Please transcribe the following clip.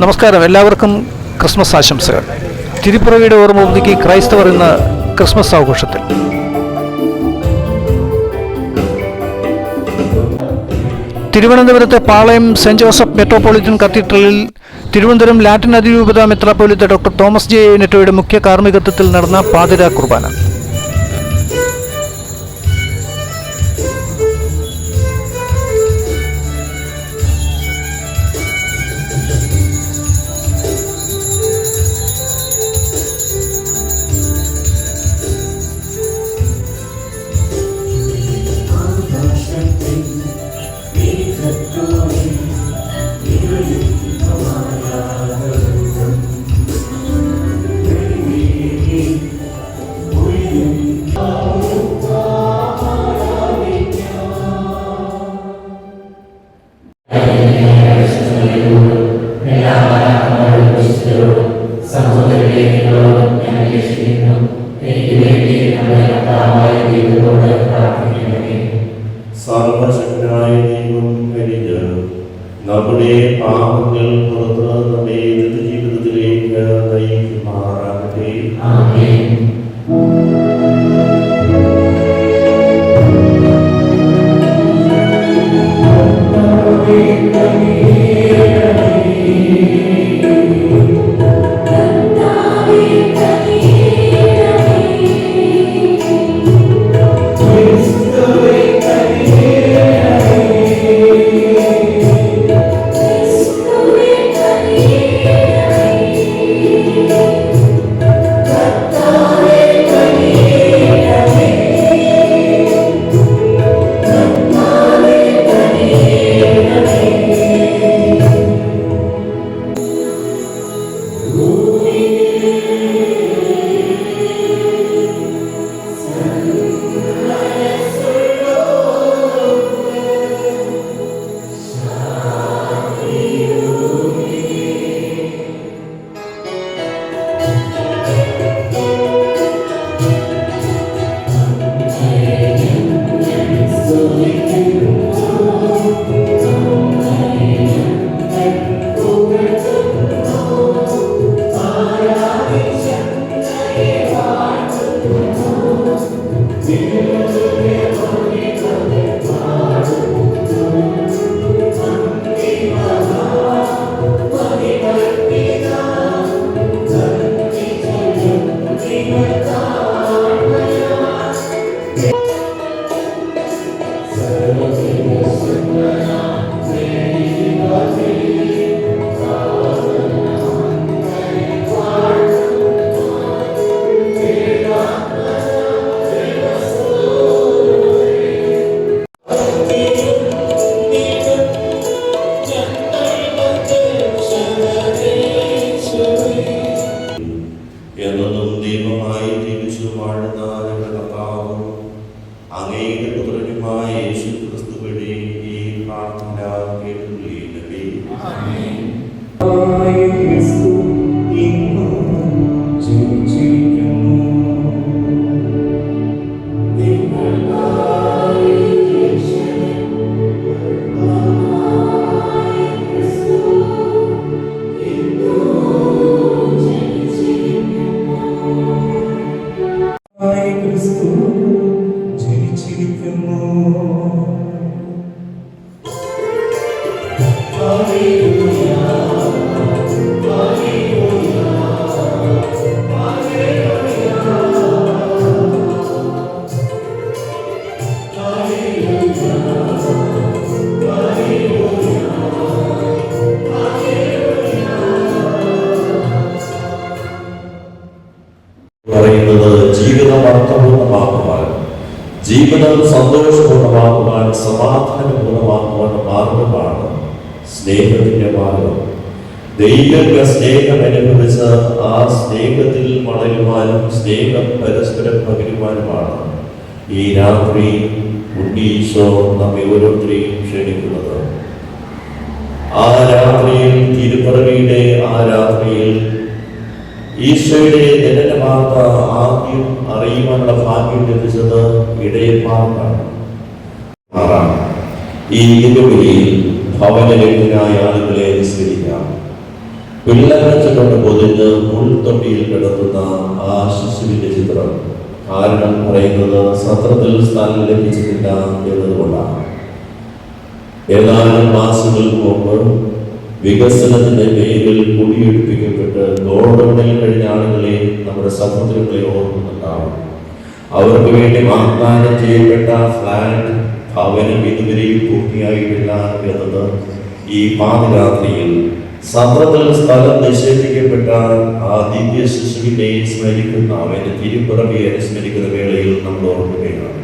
നമസ്കാരം, എല്ലാവർക്കും ക്രിസ്മസ് ആശംസകൾ. തിരുപ്പിറവിയുടെ ഓർമ്മ പുതുക്കി ക്രൈസ്തവർ ഇന്ന് ക്രിസ്മസ് ആഘോഷത്തിൽ. തിരുവനന്തപുരത്തെ പാളയം സെന്റ് ജോസഫ് മെട്രോപൊളിറ്റൻ കത്തീഡ്രലിൽ തിരുവനന്തപുരം ലാറ്റിൻ അതിരൂപത മെത്രാപ്പൊലീത്ത ഡോക്ടർ തോമസ് ജെ നെറ്റോയുടെ മുഖ്യ കാർമ്മികത്വത്തിൽ നടന്ന പാതിരാ കുർബാന. സർവശക്തനായ ദൈവം കഴിഞ്ഞ് നമ്മുടെ പാപങ്ങൾ പുറത്ത് നമ്മെ ജീവിതത്തിലേക്ക് നയിക്കുമാറാകട്ടെ. എന്നതും ദൈവമായി ജീവിച്ചു വാഴുന്ന കർത്താവും അങ്ങയുടെ പുത്രനുമായ യേശു ക്രിസ്തു വഴി ഈ പ്രാർത്ഥന കേട്ടുകൊള്ളണമേ. പറയുന്നത് ജീവിതം അർത്ഥപൂർണ്ണമാക്കുവാൻ, ജീവിതം സന്തോഷപൂർണ്ണമാക്കുവാൻ, സമാധാനപൂർണ്ണമാക്കുവാൻ മാർഗമാണ് സ്നേഹത്തിന്റെ മാർഗം. ദൈവിക സ്നേഹം അനുഭവിച്ച് ആ സ്നേഹത്തിൽ വളരുവാനും സ്നേഹം പരസ്പരം പകരുവാനുമാണ് ഈ രാത്രി ഉണ്ണീശോ നമ്മെ ഓരോരുത്തരെയും ക്ഷണിക്കുന്നത്. ആ രാത്രിയിൽ, തിരുപ്പിറവിയുടെ ആ രാത്രിയിൽ ഈശോയുടെ ജനനവാർത്ത ആദ്യം അറിയുവാനുള്ള ഭാഗ്യം ലഭിച്ചത് ഇടയന്മാർക്കാണ്. ഈ വെല്ലുവിളിയിൽ ഭവനരഹിതരായ ആളുകളെ അനുസരിക്കാം. പിള്ളേരച്ചുകൊണ്ട് പൊതിഞ്ഞ് മുൾത്തൊട്ടിയിൽ കിടത്തുന്ന ആ ശിശുവിന്റെ ചിത്രം കാരണം പറയുന്നത് സത്രത്തിൽ സ്ഥലം ലഭിച്ചിട്ടില്ല എന്നതുകൊണ്ടാണ്. ഏതാനും മാസങ്ങൾക്ക് മുമ്പ് വികസനത്തിന്റെ പേരിൽ കുടിയൊഴിപ്പിക്കപ്പെട്ട് ഗോഡൌണിൽ കഴിഞ്ഞ ആളുകളെ നമ്മുടെ സഹോദരങ്ങളെ ഓർക്കുന്നുണ്ടാവും. അവർക്ക് വേണ്ടി വാഗ്ദാനം ചെയ്യപ്പെട്ട ഫ്ലാറ്റ് ഭവനം ഇതുവരെയും പൂർത്തിയായിട്ടില്ല എന്നത് ഈ പാതിരാത്രിയിൽ സത്രത്തിൽ സ്ഥലം നിഷേധിക്കപ്പെട്ട ആ ദിവ്യ ശിശുവിനെ സ്മരിക്കുന്ന അവന്റെ തിരുപ്പിറവിയെ അനുസ്മരിക്കുന്ന വേളയിൽ നമ്മൾ ഓർക്കുകയാണ്.